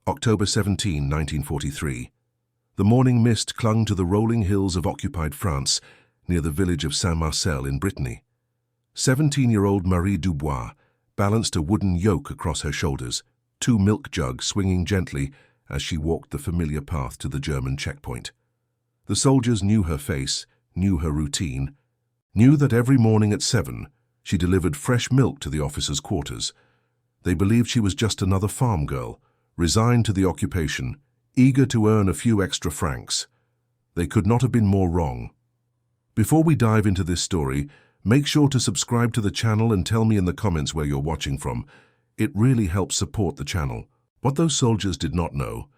October 17, 1943. The morning mist clung to the rolling hills of occupied France near the village of Saint-Marcel in Brittany. 17-year-old Marie Dubois balanced a wooden yoke across her shoulders, two milk jugs swinging gently as she walked the familiar path to the German checkpoint. The soldiers knew her face, knew her routine, knew that every morning at 7 she delivered fresh milk to the officers' quarters. They believed she was just another farm girl, resigned to the occupation, eager to earn a few extra francs. They could not have been more wrong. Before we dive into this story, make sure to subscribe to the channel and tell me in the comments where you're watching from. It really helps support the channel. What those soldiers did not know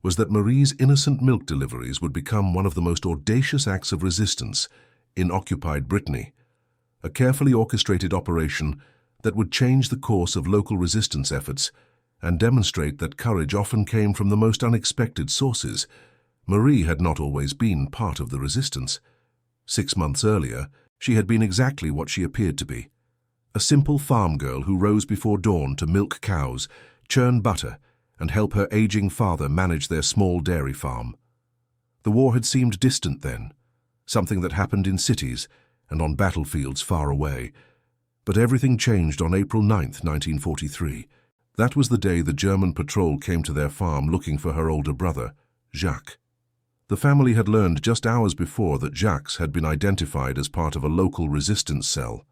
was that Marie's innocent milk deliveries would become one of the most audacious acts of resistance in occupied Brittany, a carefully orchestrated operation that would change the course of local resistance efforts and demonstrate that courage often came from the most unexpected sources. Marie had not always been part of the resistance. 6 months earlier, she had been exactly what she appeared to be: a simple farm girl who rose before dawn to milk cows, churn butter, and help her aging father manage their small dairy farm. The war had seemed distant then, something that happened in cities and on battlefields far away. But everything changed on April 9, 1943. That was the day the German patrol came to their farm looking for her older brother, Jacques. The family had learned just hours before that Jacques had been identified as part of a local resistance cell.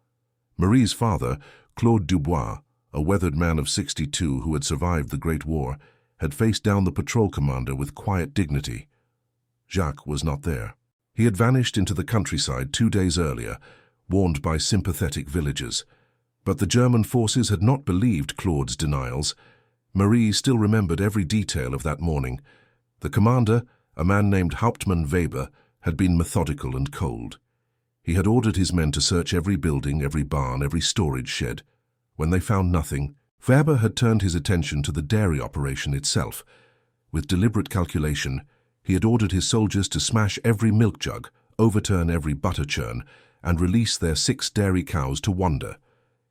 Marie's father, Claude Dubois, a weathered man of 62 who had survived the Great War, had faced down the patrol commander with quiet dignity. Jacques was not there. He had vanished into the countryside 2 days earlier, warned by sympathetic villagers. But the German forces had not believed Claude's denials. Marie still remembered every detail of that morning. The commander, a man named Hauptmann Weber, had been methodical and cold. He had ordered his men to search every building, every barn, every storage shed. When they found nothing, Weber had turned his attention to the dairy operation itself. With deliberate calculation, he had ordered his soldiers to smash every milk jug, overturn every butter churn, and release their 6 dairy cows to wander.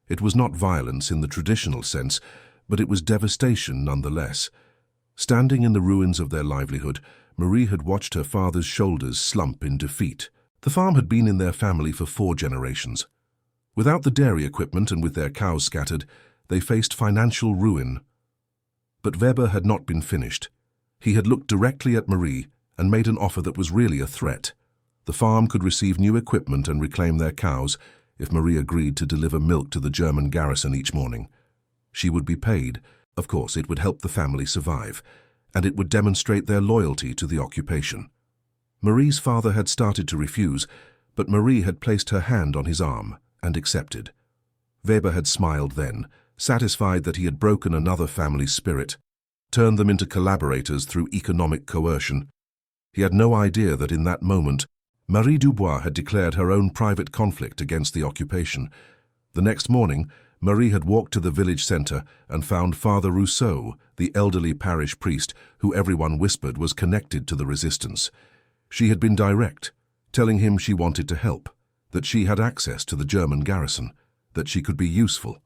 It was not violence in the traditional sense, but it was devastation nonetheless. Standing in the ruins of their livelihood, Marie had watched her father's shoulders slump in defeat. The farm had been in their family for 4 generations. Without the dairy equipment and with their cows scattered, they faced financial ruin. But Weber had not been finished. He had looked directly at Marie and made an offer that was really a threat. The farm could receive new equipment and reclaim their cows if Marie agreed to deliver milk to the German garrison each morning. She would be paid. Of course, it would help the family survive, and it would demonstrate their loyalty to the occupation. Marie's father had started to refuse, but Marie had placed her hand on his arm and accepted. Weber had smiled then, satisfied that he had broken another family's spirit, turned them into collaborators through economic coercion. He had no idea that in that moment, Marie Dubois had declared her own private conflict against the occupation. The next morning, Marie had walked to the village center and found Father Rousseau, the elderly parish priest who everyone whispered was connected to the resistance. She had been direct, telling him she wanted to help, that she had access to the German garrison, that she could be useful.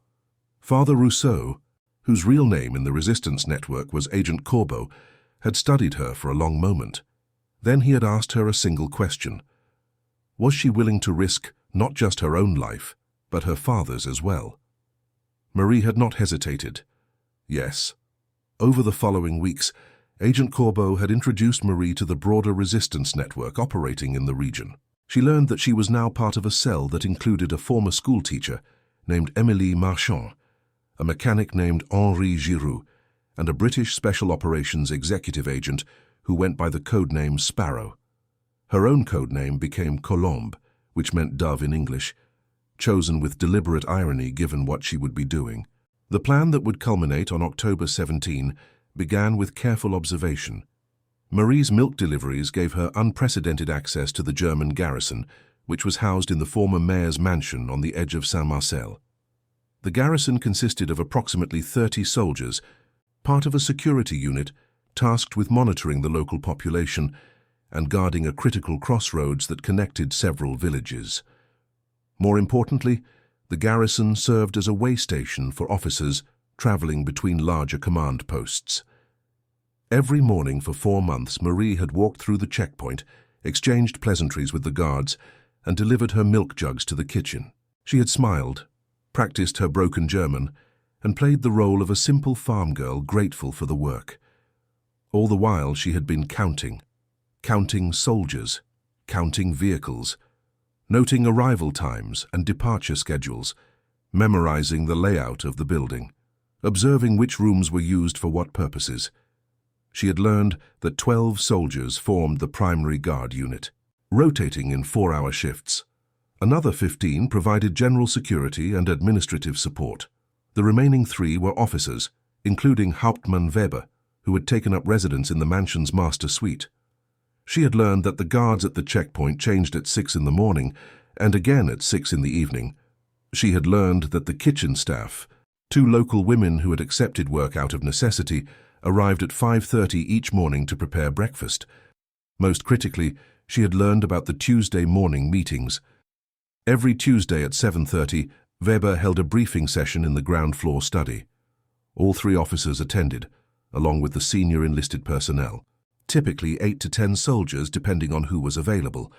Father Rousseau, whose real name in the resistance network was Agent Corbeau, had studied her for a long moment. Then he had asked her a single question. Was she willing to risk not just her own life, but her father's as well? Marie had not hesitated. Yes. Over the following weeks, Agent Corbeau had introduced Marie to the broader resistance network operating in the region. She learned that she was now part of a cell that included a former schoolteacher named Émilie Marchand, a mechanic named Henri Giroux, and a British Special Operations executive agent who went by the codename Sparrow. Her own codename became Colombe, which meant dove in English, chosen with deliberate irony given what she would be doing. The plan that would culminate on October 17 began with careful observation. Marie's milk deliveries gave her unprecedented access to the German garrison, which was housed in the former mayor's mansion on the edge of Saint-Marcel. The garrison consisted of approximately 30 soldiers, part of a security unit tasked with monitoring the local population and guarding a critical crossroads that connected several villages. More importantly, the garrison served as a way station for officers traveling between larger command posts. Every morning for 4 months, Marie had walked through the checkpoint, exchanged pleasantries with the guards, and delivered her milk jugs to the kitchen. She had smiled, practiced her broken German, and played the role of a simple farm girl grateful for the work. All the while she had been counting soldiers, counting vehicles, noting arrival times and departure schedules, memorizing the layout of the building, observing which rooms were used for what purposes. She had learned that 12 soldiers formed the primary guard unit, rotating in 4-hour shifts. Another 15 provided general security and administrative support. The remaining 3 were officers, including Hauptmann Weber, who had taken up residence in the mansion's master suite. She had learned that the guards at the checkpoint changed at 6 in the morning and again at 6 in the evening. She had learned that the kitchen staff, 2 local women who had accepted work out of necessity, arrived at 5:30 each morning to prepare breakfast. Most critically, she had learned about the Tuesday morning meetings. Every Tuesday at 7:30, Weber held a briefing session in the ground floor study. All 3 officers attended, along with the senior enlisted personnel, typically 8 to 10 soldiers depending on who was available.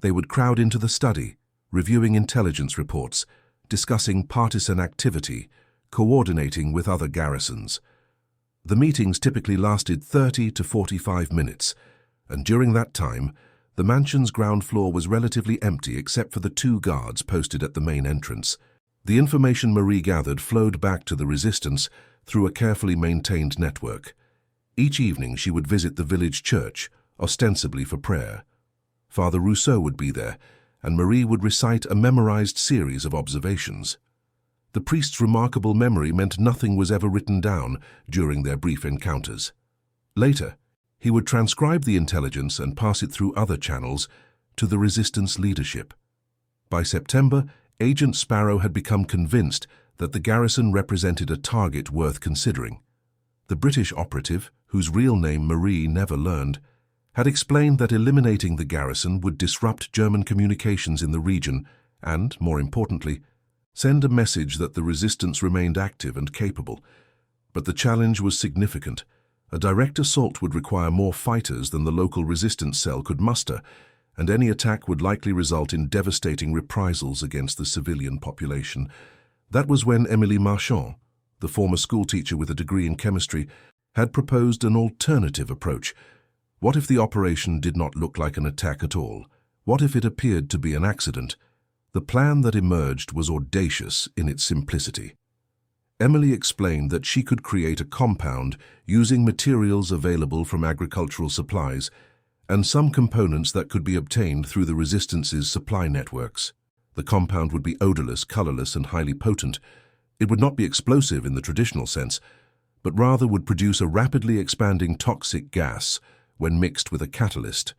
They would crowd into the study, reviewing intelligence reports, discussing partisan activity, coordinating with other garrisons. The meetings typically lasted 30 to 45 minutes, and during that time, the mansion's ground floor was relatively empty except for the 2 guards posted at the main entrance. The information Marie gathered flowed back to the resistance through a carefully maintained network. Each evening she would visit the village church, ostensibly for prayer. Father Rousseau would be there, and Marie would recite a memorized series of observations. The priest's remarkable memory meant nothing was ever written down during their brief encounters. Later, he would transcribe the intelligence and pass it through other channels to the resistance leadership. By September, Agent Sparrow had become convinced that the garrison represented a target worth considering. The British operative, whose real name Marie never learned, had explained that eliminating the garrison would disrupt German communications in the region and, more importantly, send a message that the resistance remained active and capable. But the challenge was significant. A direct assault would require more fighters than the local resistance cell could muster, and any attack would likely result in devastating reprisals against the civilian population. That was when Émilie Marchand, the former schoolteacher with a degree in chemistry, had proposed an alternative approach. What if the operation did not look like an attack at all? What if it appeared to be an accident? The plan that emerged was audacious in its simplicity. Emily explained that she could create a compound using materials available from agricultural supplies and some components that could be obtained through the resistance's supply networks. The compound would be odorless, colorless, and highly potent. It would not be explosive in the traditional sense, but rather would produce a rapidly expanding toxic gas when mixed with a catalyst.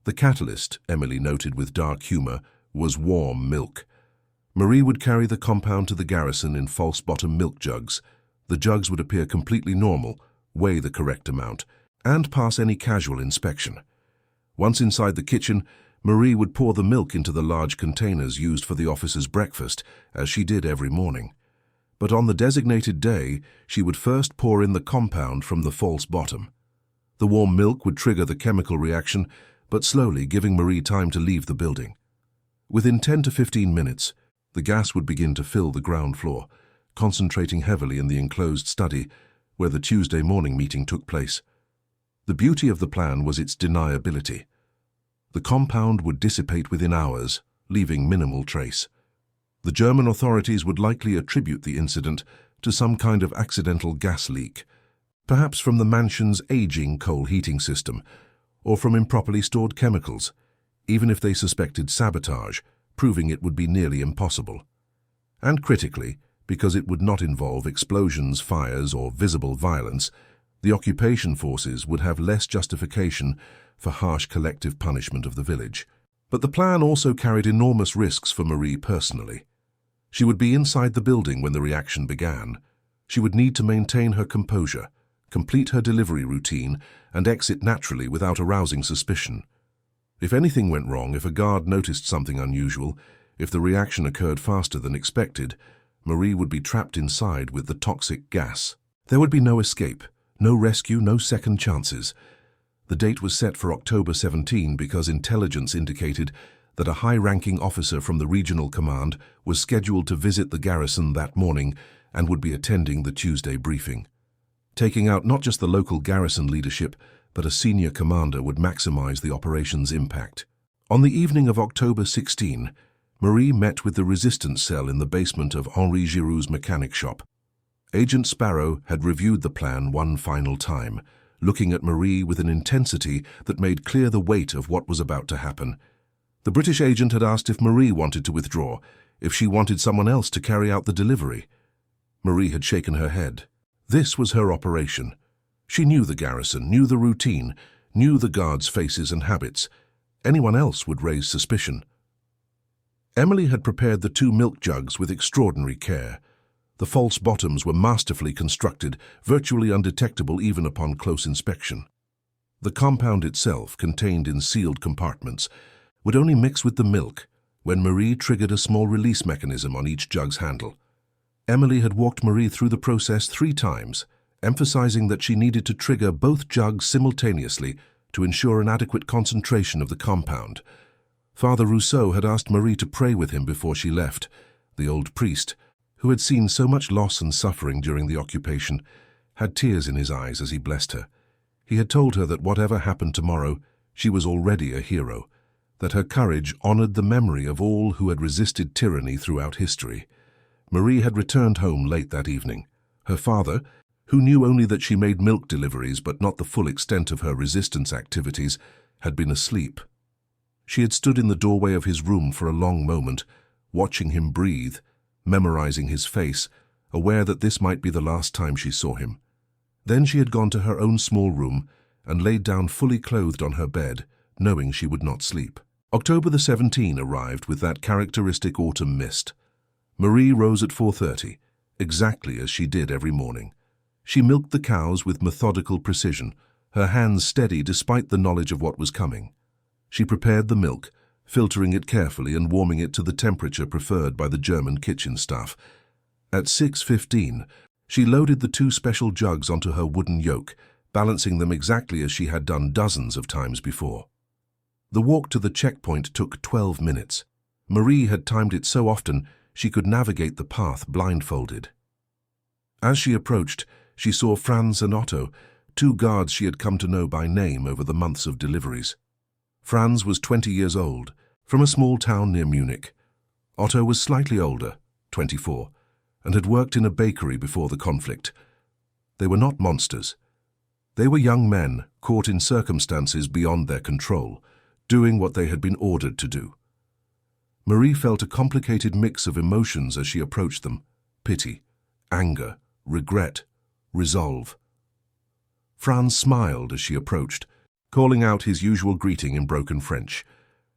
The catalyst, Emily noted with dark humor, was warm milk. Marie would carry the compound to the garrison in false-bottom milk jugs. The jugs would appear completely normal, weigh the correct amount, and pass any casual inspection. Once inside the kitchen, Marie would pour the milk into the large containers used for the officers' breakfast, as she did every morning. But on the designated day, she would first pour in the compound from the false bottom. The warm milk would trigger the chemical reaction, but slowly giving Marie time to leave the building. Within 10 to 15 minutes, the gas would begin to fill the ground floor, concentrating heavily in the enclosed study where the Tuesday morning meeting took place. The beauty of the plan was its deniability. The compound would dissipate within hours, leaving minimal trace. The German authorities would likely attribute the incident to some kind of accidental gas leak, perhaps from the mansion's aging coal heating system, or from improperly stored chemicals, even if they suspected sabotage, proving it would be nearly impossible. And critically, because it would not involve explosions, fires, or visible violence, the occupation forces would have less justification for harsh collective punishment of the village. But the plan also carried enormous risks for Marie personally. She would be inside the building when the reaction began. She would need to maintain her composure, complete her delivery routine, and exit naturally without arousing suspicion. If anything went wrong, if a guard noticed something unusual, if the reaction occurred faster than expected, Marie would be trapped inside with the toxic gas. There would be no escape, No rescue, no second chances. The date was set for October 17 because intelligence indicated that a high-ranking officer from the regional command was scheduled to visit the garrison that morning and would be attending the Tuesday briefing. Taking out not just the local garrison leadership, but a senior commander would maximize the operation's impact. On the evening of October 16, Marie met with the resistance cell in the basement of Henri Giroud's mechanic shop. Agent Sparrow had reviewed the plan one final time, looking at Marie with an intensity that made clear the weight of what was about to happen. The British agent had asked if Marie wanted to withdraw, if she wanted someone else to carry out the delivery. Marie had shaken her head. This was her operation. She knew the garrison, knew the routine, knew the guards' faces and habits. Anyone else would raise suspicion. Emily had prepared the 2 milk jugs with extraordinary care. The false bottoms were masterfully constructed, virtually undetectable even upon close inspection. The compound itself, contained in sealed compartments, would only mix with the milk when Marie triggered a small release mechanism on each jug's handle. Emily had walked Marie through the process 3 times, emphasizing that she needed to trigger both jugs simultaneously to ensure an adequate concentration of the compound. Father Rousseau had asked Marie to pray with him before she left. The old priest, who had seen so much loss and suffering during the occupation, had tears in his eyes as he blessed her. He had told her that whatever happened tomorrow, she was already a hero, that her courage honored the memory of all who had resisted tyranny throughout history. Marie had returned home late that evening. Her father, who knew only that she made milk deliveries but not the full extent of her resistance activities, had been asleep. She had stood in the doorway of his room for a long moment, watching him breathe, memorizing his face, aware that this might be the last time she saw him. Then she had gone to her own small room and laid down fully clothed on her bed, knowing she would not sleep. October the 17th arrived with that characteristic autumn mist. Marie rose at 4:30, exactly as she did every morning. She milked the cows with methodical precision, her hands steady despite the knowledge of what was coming. She prepared the milk, filtering it carefully and warming it to the temperature preferred by the German kitchen staff. At 6:15, she loaded the 2 special jugs onto her wooden yoke, balancing them exactly as she had done dozens of times before. The walk to the checkpoint took 12 minutes. Marie had timed it so often she could navigate the path blindfolded. As she approached, she saw Franz and Otto, 2 guards she had come to know by name over the months of deliveries. Franz was 20 years old, from a small town near Munich. Otto was slightly older, 24, and had worked in a bakery before the conflict. They were not monsters. They were young men caught in circumstances beyond their control, doing what they had been ordered to do. Marie felt a complicated mix of emotions as she approached them: pity, anger, regret, resolve. Franz smiled as she approached, calling out his usual greeting in broken French.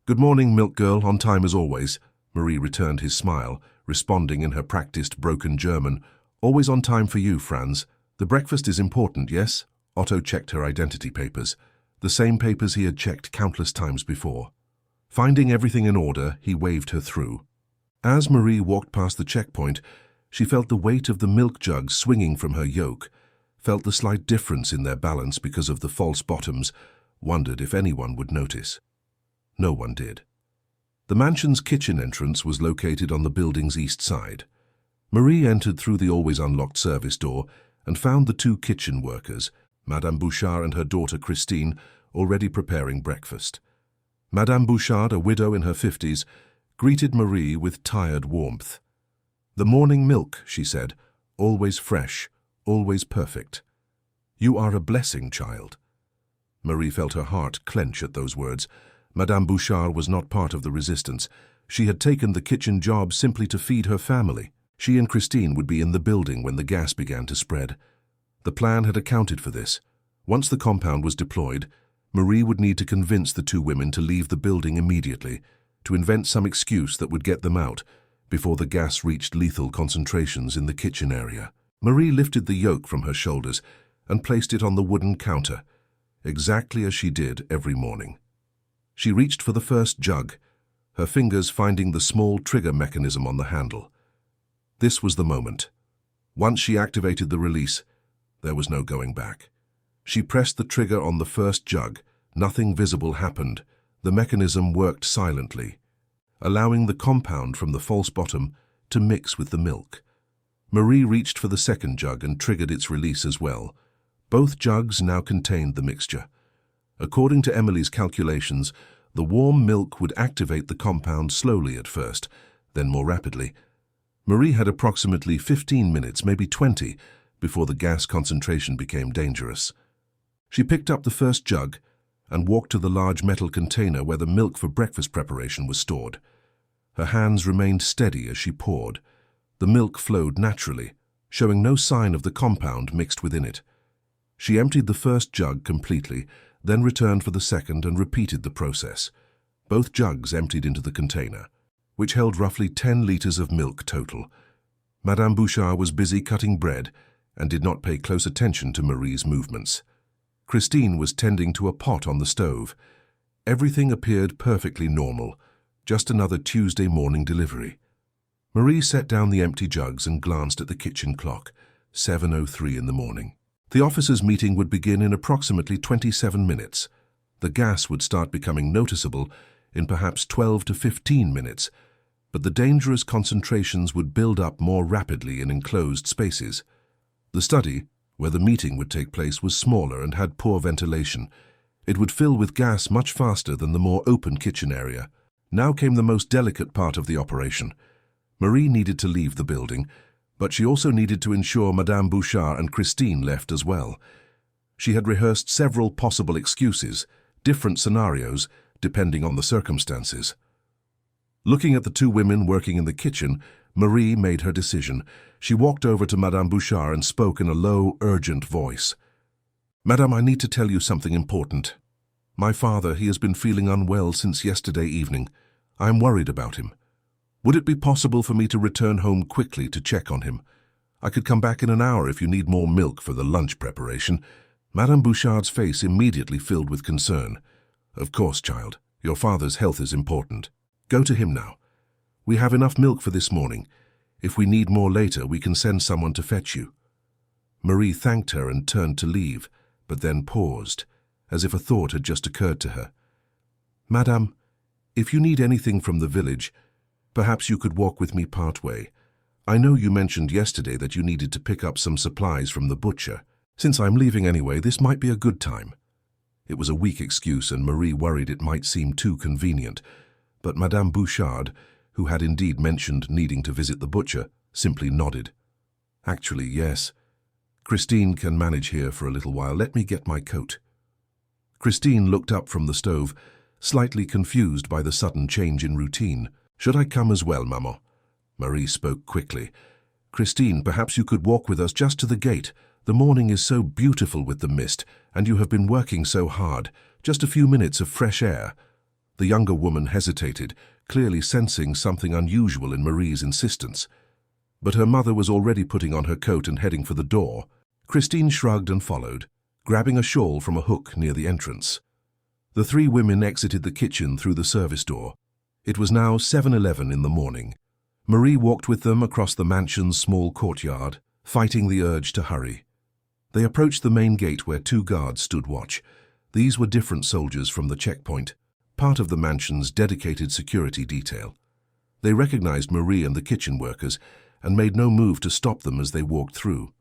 "Good morning, milk girl, on time as always." Marie returned his smile, responding in her practiced broken German. "Always on time for you, Franz. The breakfast is important, yes?" Otto checked her identity papers, the same papers he had checked countless times before. Finding everything in order, he waved her through. As Marie walked past the checkpoint, she felt the weight of the milk jugs swinging from her yoke, felt the slight difference in their balance because of the false bottoms, wondered if anyone would notice. No one did. The mansion's kitchen entrance was located on the building's east side. Marie entered through the always unlocked service door and found the 2 kitchen workers, Madame Bouchard and her daughter Christine, already preparing breakfast. Madame Bouchard, a widow in her 50s, greeted Marie with tired warmth. "The morning milk," she said, "always fresh, always perfect. You are a blessing, child." Marie felt her heart clench at those words. Madame Bouchard was not part of the resistance. She had taken the kitchen job simply to feed her family. She and Christine would be in the building when the gas began to spread. The plan had accounted for this. Once the compound was deployed, Marie would need to convince the 2 women to leave the building immediately, to invent some excuse that would get them out before the gas reached lethal concentrations in the kitchen area. Marie lifted the yoke from her shoulders and placed it on the wooden counter, exactly as she did every morning. She reached for the first jug, her fingers finding the small trigger mechanism on the handle. This was the moment. Once she activated the release, There was no going back. She pressed the trigger on the first jug. Nothing visible happened. The mechanism worked silently, allowing the compound from the false bottom to mix with the milk. Marie reached for the second jug and triggered its release as well. Both jugs now contained the mixture. According to Emily's calculations, the warm milk would activate the compound slowly at first, then more rapidly. Marie had approximately 15 minutes, maybe 20, before the gas concentration became dangerous. She picked up the first jug and walked to the large metal container where the milk for breakfast preparation was stored. Her hands remained steady as she poured. The milk flowed naturally, showing no sign of the compound mixed within it. She emptied the first jug completely, then returned for the second and repeated the process. Both jugs emptied into the container, which held roughly 10 liters of milk total. Madame Bouchard was busy cutting bread and did not pay close attention to Marie's movements. Christine was tending to a pot on the stove. Everything appeared perfectly normal, just another Tuesday morning delivery. Marie set down the empty jugs and glanced at the kitchen clock, 7:03 in the morning. The officers' meeting would begin in approximately 27 minutes. The gas would start becoming noticeable in perhaps 12 to 15 minutes, but the dangerous concentrations would build up more rapidly in enclosed spaces. The study, where the meeting would take place, was smaller and had poor ventilation. It would fill with gas much faster than the more open kitchen area. Now came the most delicate part of the operation. Marie needed to leave the building, but she also needed to ensure Madame Bouchard and Christine left as well. She had rehearsed several possible excuses, different scenarios, depending on the circumstances. Looking at the two women working in the kitchen, Marie made her decision. She walked over to Madame Bouchard and spoke in a low, urgent voice. "Madame, I need to tell you something important. My father, he has been feeling unwell since yesterday evening. I am worried about him. Would it be possible for me to return home quickly to check on him? I could come back in an hour if you need more milk for the lunch preparation." Madame Bouchard's face immediately filled with concern. "Of course, child. Your father's health is important. Go to him now. We have enough milk for this morning. If we need more later, we can send someone to fetch you." Marie thanked her and turned to leave, but then paused, as if a thought had just occurred to her. "Madame, if you need anything from the village, perhaps you could walk with me part way. I know you mentioned yesterday that you needed to pick up some supplies from the butcher. Since I'm leaving anyway, this might be a good time." It was a weak excuse, and Marie worried it might seem too convenient, but Madame Bouchard, who had indeed mentioned needing to visit the butcher, simply nodded. "Actually, yes. Christine can manage here for a little while. Let me get my coat." Christine looked up from the stove, slightly confused by the sudden change in routine. "Should I come as well, Maman?" Marie spoke quickly. "Christine, perhaps you could walk with us just to the gate. The morning is so beautiful with the mist, and you have been working so hard. Just a few minutes of fresh air." The younger woman hesitated, clearly sensing something unusual in Marie's insistence. But her mother was already putting on her coat and heading for the door. Christine shrugged and followed, grabbing a shawl from a hook near the entrance. The three women exited the kitchen through the service door. It was now 7:11 in the morning. Marie walked with them across the mansion's small courtyard, fighting the urge to hurry. They approached the main gate where two guards stood watch. These were different soldiers from the checkpoint, part of the mansion's dedicated security detail. They recognized Marie and the kitchen workers and made no move to stop them as they walked through.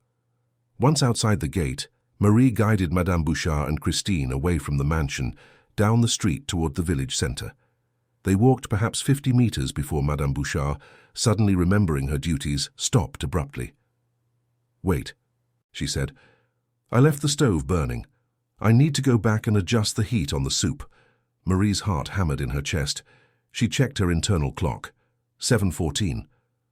Once outside the gate, Marie guided Madame Bouchard and Christine away from the mansion, down the street toward the village center. They walked perhaps 50 meters before Madame Bouchard, suddenly remembering her duties, stopped abruptly. "Wait," she said. "I left the stove burning. I need to go back and adjust the heat on the soup." Marie's heart hammered in her chest. She checked her internal clock. 7:14.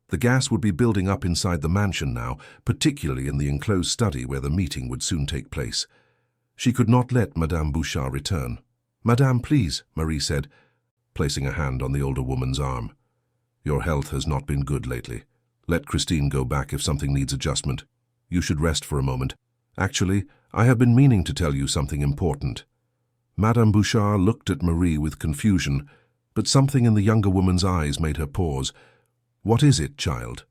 The gas would be building up inside the mansion now, particularly in the enclosed study where the meeting would soon take place. She could not let Madame Bouchard return. "Madame, please," Marie said, placing a hand on the older woman's arm. "Your health has not been good lately. Let Christine go back if something needs adjustment. You should rest for a moment. Actually, I have been meaning to tell you something important." Madame Bouchard looked at Marie with confusion, but something in the younger woman's eyes made her pause. "What is it, child?"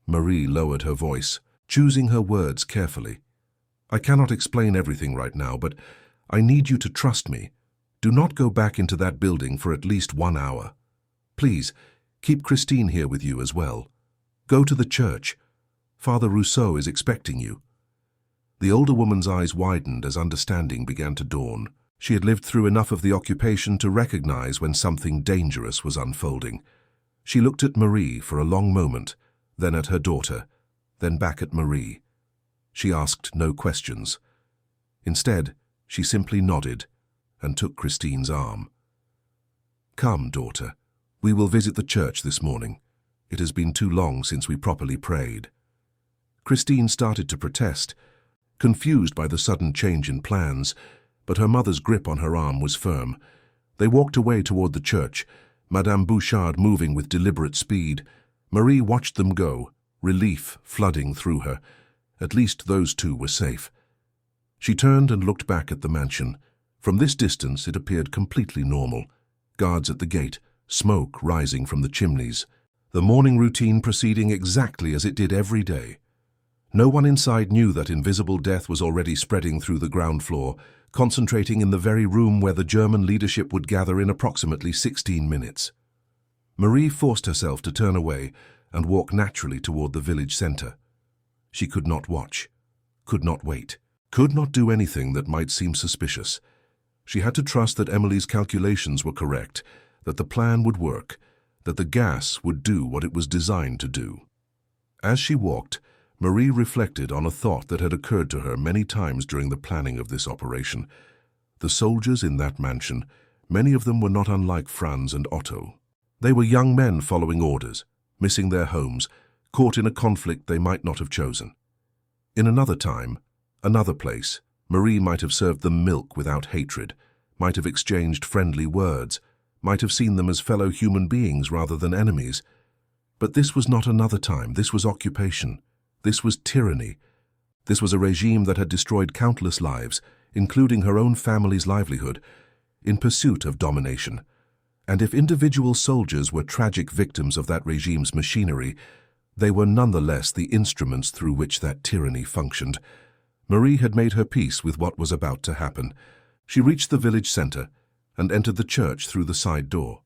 Marie lowered her voice, choosing her words carefully. I cannot explain everything right now, but I need you to trust me. Do not go back into that building for at least 1 hour. Please, keep Christine here with you as well. Go to the church. Father Rousseau is expecting you." The older woman's eyes widened as understanding began to dawn. She had lived through enough of the occupation to recognize when something dangerous was unfolding. She looked at Marie for a long moment, then at her daughter, then back at Marie. She asked no questions. Instead, she simply nodded and took Christine's arm. "Come, daughter. We will visit the church this morning. It has been too long since we properly prayed." Christine started to protest, confused by the sudden change in plans, but her mother's grip on her arm was firm. They walked away toward the church, Madame Bouchard moving with deliberate speed. Marie watched them go, relief flooding through her. At least those two were safe. She turned and looked back at the mansion. From this distance it appeared completely normal. Guards at the gate, smoke rising from the chimneys. The morning routine proceeding exactly as it did every day. No one inside knew that invisible death was already spreading through the ground floor, concentrating in the very room where the German leadership would gather in approximately 16 minutes. Marie forced herself to turn away and walk naturally toward the village center. She could not watch, could not wait, could not do anything that might seem suspicious. She had to trust that Emily's calculations were correct, that the plan would work, that the gas would do what it was designed to do. As she walked, Marie reflected on a thought that had occurred to her many times during the planning of this operation. The soldiers in that mansion, many of them were not unlike Franz and Otto. They were young men following orders, missing their homes, caught in a conflict they might not have chosen. In another time, another place, Marie might have served them milk without hatred, might have exchanged friendly words, might have seen them as fellow human beings rather than enemies. But this was not another time, this was occupation. This was tyranny. This was a regime that had destroyed countless lives, including her own family's livelihood, in pursuit of domination. And if individual soldiers were tragic victims of that regime's machinery, they were nonetheless the instruments through which that tyranny functioned. Marie had made her peace with what was about to happen. She reached the village center and entered the church through the side door.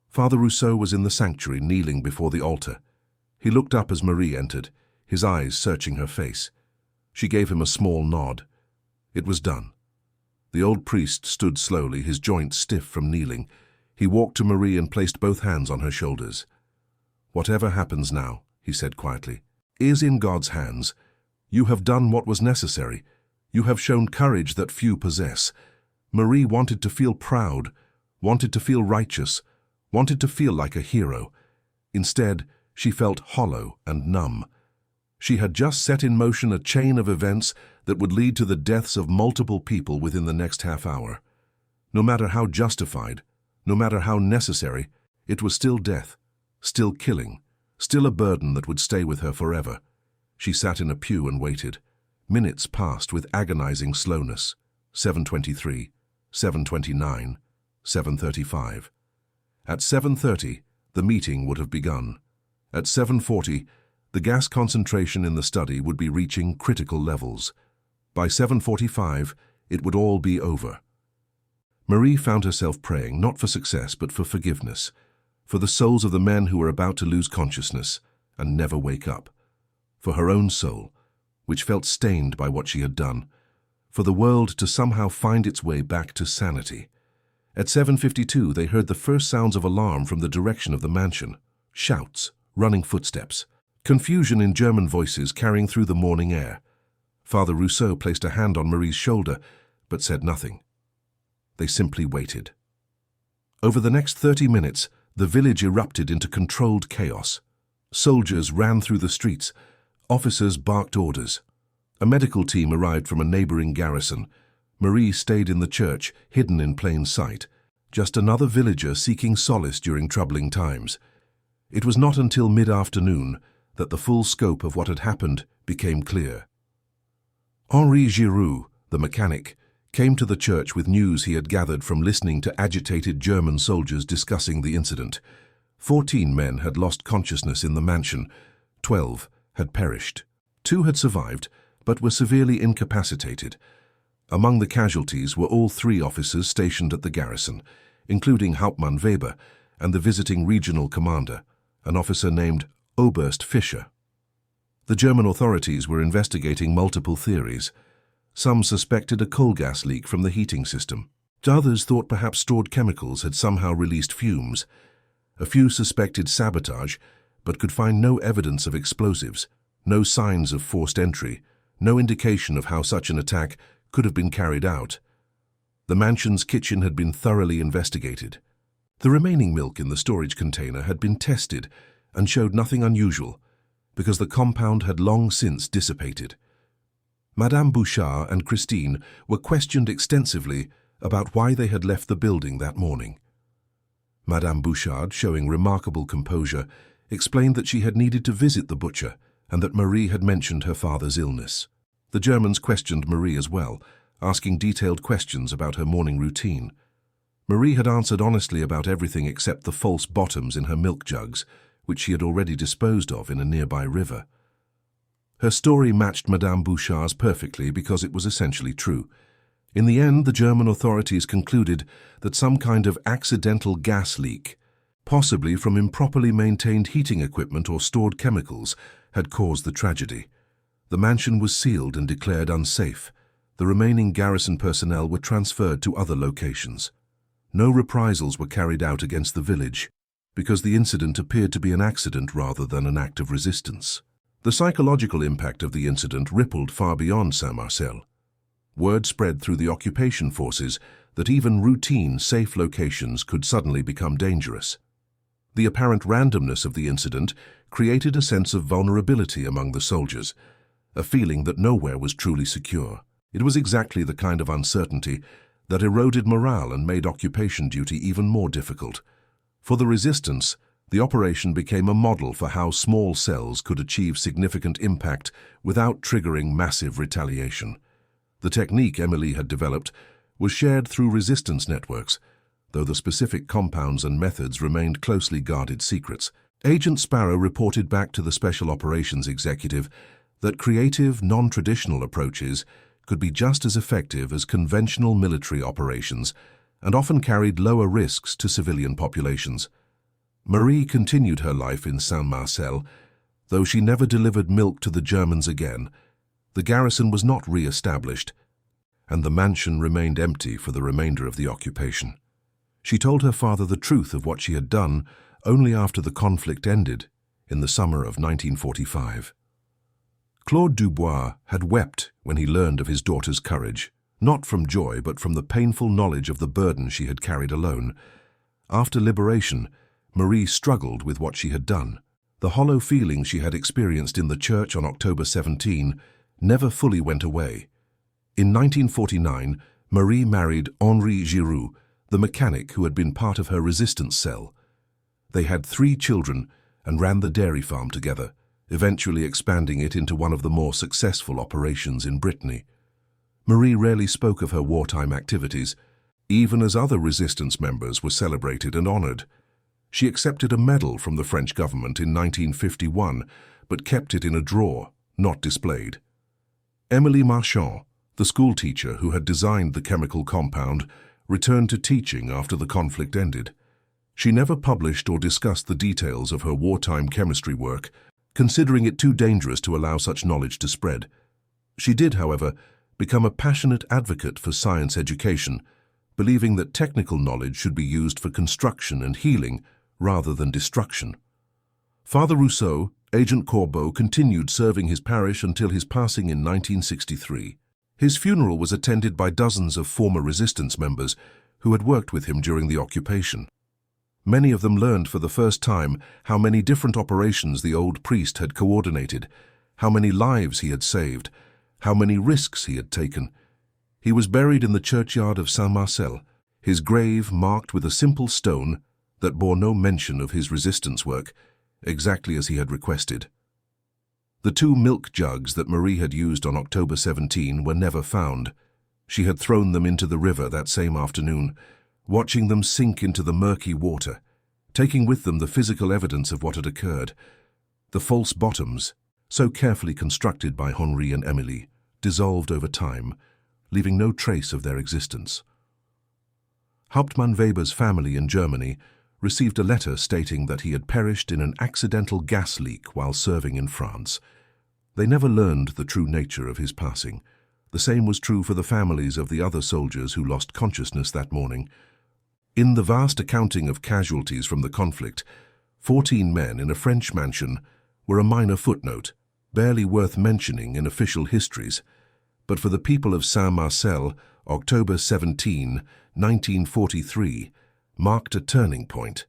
Father Rousseau was in the sanctuary, kneeling before the altar. He looked up as Marie entered, his eyes searching her face. She gave him a small nod. It was done. The old priest stood slowly, his joints stiff from kneeling. He walked to Marie and placed both hands on her shoulders. "Whatever happens now," he said quietly, "is in God's hands. You have done what was necessary. You have shown courage that few possess." Marie wanted to feel proud, wanted to feel righteous, wanted to feel like a hero. Instead, she felt hollow and numb. She had just set in motion a chain of events that would lead to the deaths of multiple people within the next half hour. No matter how justified, no matter how necessary, it was still death, still killing, still a burden that would stay with her forever. She sat in a pew and waited. Minutes passed with agonizing slowness. 7:23, 7:29, 7:35. At 7:30, the meeting would have begun. At 7:40, the gas concentration in the study would be reaching critical levels. By 7:45, it would all be over. Marie found herself praying not for success but for forgiveness, for the souls of the men who were about to lose consciousness and never wake up, for her own soul, which felt stained by what she had done, for the world to somehow find its way back to sanity. At 7:52, they heard the first sounds of alarm from the direction of the mansion. Shouts, running footsteps, confusion in German voices carrying through the morning air. Father Rousseau placed a hand on Marie's shoulder, but said nothing. They simply waited. Over the next 30 minutes, the village erupted into controlled chaos. Soldiers ran through the streets. Officers barked orders. A medical team arrived from a neighboring garrison. Marie stayed in the church, hidden in plain sight, just another villager seeking solace during troubling times. It was not until mid-afternoon that the full scope of what had happened became clear. Henri Giroux, the mechanic, came to the church with news he had gathered from listening to agitated German soldiers discussing the incident. 14 men had lost consciousness in the mansion. 12 had perished. 2 had survived, but were severely incapacitated. Among the casualties were all 3 officers stationed at the garrison, including Hauptmann Weber and the visiting regional commander, an officer named Oberst Fischer. The German authorities were investigating multiple theories. Some suspected a coal gas leak from the heating system. Others thought perhaps stored chemicals had somehow released fumes. A few suspected sabotage, but could find no evidence of explosives, no signs of forced entry, no indication of how such an attack could have been carried out. The mansion's kitchen had been thoroughly investigated. The remaining milk in the storage container had been tested and showed nothing unusual, because the compound had long since dissipated. Madame Bouchard and Christine were questioned extensively about why they had left the building that morning. Madame Bouchard, showing remarkable composure, explained that she had needed to visit the butcher and that Marie had mentioned her father's illness. The Germans questioned Marie as well, asking detailed questions about her morning routine. Marie had answered honestly about everything except the false bottoms in her milk jugs, which she had already disposed of in a nearby river. Her story matched Madame Bouchard's perfectly because it was essentially true. In the end, the German authorities concluded that some kind of accidental gas leak, possibly from improperly maintained heating equipment or stored chemicals, had caused the tragedy. The mansion was sealed and declared unsafe. The remaining garrison personnel were transferred to other locations. No reprisals were carried out against the village, because the incident appeared to be an accident rather than an act of resistance. The psychological impact of the incident rippled far beyond Saint-Marcel. Word spread through the occupation forces that even routine, safe locations could suddenly become dangerous. The apparent randomness of the incident created a sense of vulnerability among the soldiers, a feeling that nowhere was truly secure. It was exactly the kind of uncertainty that eroded morale and made occupation duty even more difficult. For the resistance, the operation became a model for how small cells could achieve significant impact without triggering massive retaliation. The technique Emily had developed was shared through resistance networks, though the specific compounds and methods remained closely guarded secrets. Agent Sparrow reported back to the Special Operations Executive that creative, non-traditional approaches could be just as effective as conventional military operations and often carried lower risks to civilian populations. Marie continued her life in Saint-Marcel, though she never delivered milk to the Germans again. The garrison was not re-established, and the mansion remained empty for the remainder of the occupation. She told her father the truth of what she had done only after the conflict ended in the summer of 1945. Claude Dubois had wept when he learned of his daughter's courage, not from joy but from the painful knowledge of the burden she had carried alone. After liberation, Marie struggled with what she had done. The hollow feeling she had experienced in the church on October 17 never fully went away. In 1949, Marie married Henri Giroux, the mechanic who had been part of her resistance cell. They had 3 children and ran the dairy farm together, eventually expanding it into one of the more successful operations in Brittany. Marie rarely spoke of her wartime activities, even as other resistance members were celebrated and honored. She accepted a medal from the French government in 1951, but kept it in a drawer, not displayed. Émilie Marchand, the schoolteacher who had designed the chemical compound, returned to teaching after the conflict ended. She never published or discussed the details of her wartime chemistry work, considering it too dangerous to allow such knowledge to spread. She did, however, become a passionate advocate for science education, believing that technical knowledge should be used for construction and healing rather than destruction. Father Rousseau, Agent Corbeau, continued serving his parish until his passing in 1963. His funeral was attended by dozens of former resistance members who had worked with him during the occupation. Many of them learned for the first time how many different operations the old priest had coordinated, how many lives he had saved, how many risks he had taken. He was buried in the churchyard of Saint-Marcel, his grave marked with a simple stone that bore no mention of his resistance work, exactly as he had requested. The 2 milk jugs that Marie had used on October 17 were never found. She had thrown them into the river that same afternoon, watching them sink into the murky water, taking with them the physical evidence of what had occurred. The false bottoms, so carefully constructed by Henri and Émilie, dissolved over time, leaving no trace of their existence. Hauptmann Weber's family in Germany received a letter stating that he had perished in an accidental gas leak while serving in France. They never learned the true nature of his passing. The same was true for the families of the other soldiers who lost consciousness that morning. In the vast accounting of casualties from the conflict, 14 men in a French mansion were a minor footnote, barely worth mentioning in official histories. But for the people of Saint-Marcel, October 17, 1943, marked a turning point.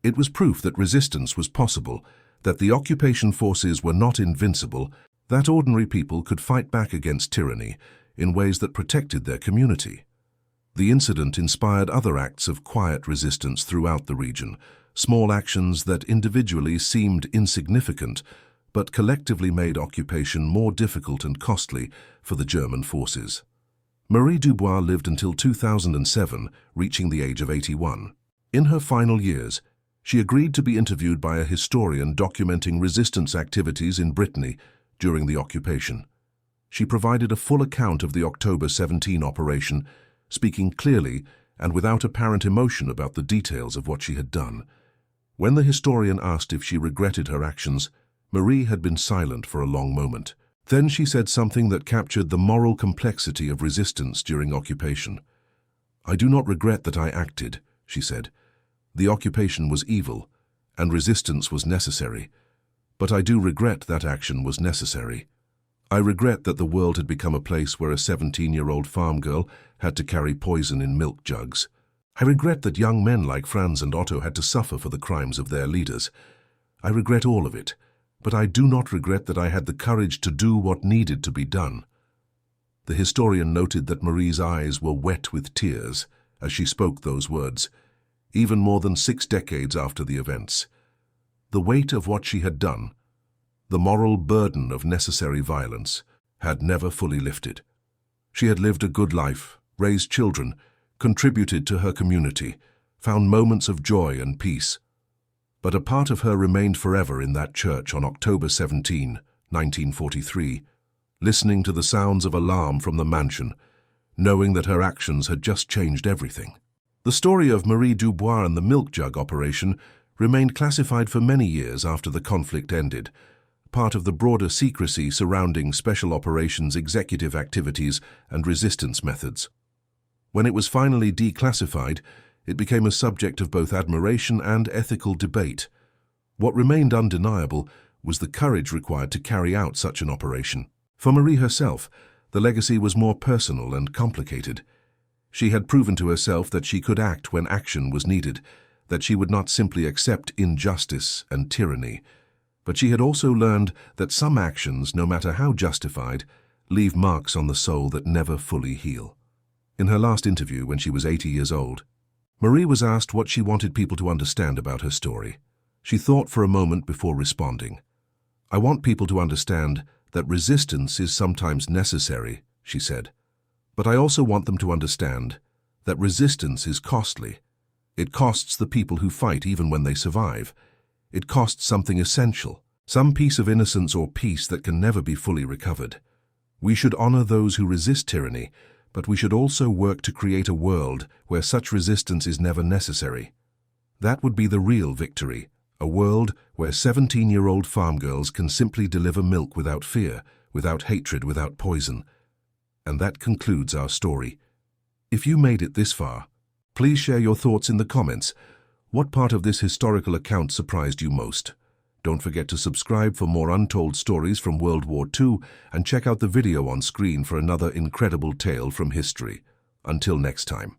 It was proof that resistance was possible, that the occupation forces were not invincible, that ordinary people could fight back against tyranny in ways that protected their community. The incident inspired other acts of quiet resistance throughout the region, small actions that individually seemed insignificant, but collectively made occupation more difficult and costly for the German forces. Marie Dubois lived until 2007, reaching the age of 81. In her final years, she agreed to be interviewed by a historian documenting resistance activities in Brittany during the occupation. She provided a full account of the October 17 operation, speaking clearly and without apparent emotion about the details of what she had done. When the historian asked if she regretted her actions, Marie had been silent for a long moment. Then she said something that captured the moral complexity of resistance during occupation. "I do not regret that I acted," she said. "The occupation was evil, and resistance was necessary. But I do regret that action was necessary. I regret that the world had become a place where a 17-year-old farm girl had to carry poison in milk jugs. I regret that young men like Franz and Otto had to suffer for the crimes of their leaders. I regret all of it, but I do not regret that I had the courage to do what needed to be done." The historian noted that Marie's eyes were wet with tears as she spoke those words, even more than 6 decades after the events. The weight of what she had done, the moral burden of necessary violence, had never fully lifted. She had lived a good life, raised children, contributed to her community, found moments of joy and peace. But a part of her remained forever in that church on October 17, 1943, listening to the sounds of alarm from the mansion, knowing that her actions had just changed everything. The story of Marie Dubois and the milk jug operation remained classified for many years after the conflict ended, part of the broader secrecy surrounding special operations executive activities and resistance methods. When it was finally declassified, it became a subject of both admiration and ethical debate. What remained undeniable was the courage required to carry out such an operation. For Marie herself, the legacy was more personal and complicated. She had proven to herself that she could act when action was needed, that she would not simply accept injustice and tyranny. But she had also learned that some actions, no matter how justified, leave marks on the soul that never fully heal. In her last interview, when she was 80 years old, Marie was asked what she wanted people to understand about her story. She thought for a moment before responding. "I want people to understand that resistance is sometimes necessary," she said. "But I also want them to understand that resistance is costly. It costs the people who fight even when they survive. It costs something essential, some piece of innocence or peace that can never be fully recovered. We should honor those who resist tyranny, but we should also work to create a world where such resistance is never necessary. That would be the real victory, a world where 17-year-old farm girls can simply deliver milk without fear, without hatred, without poison." And that concludes our story. If you made it this far, please share your thoughts in the comments. What part of this historical account surprised you most? Don't forget to subscribe for more untold stories from World War II and check out the video on screen for another incredible tale from history. Until next time.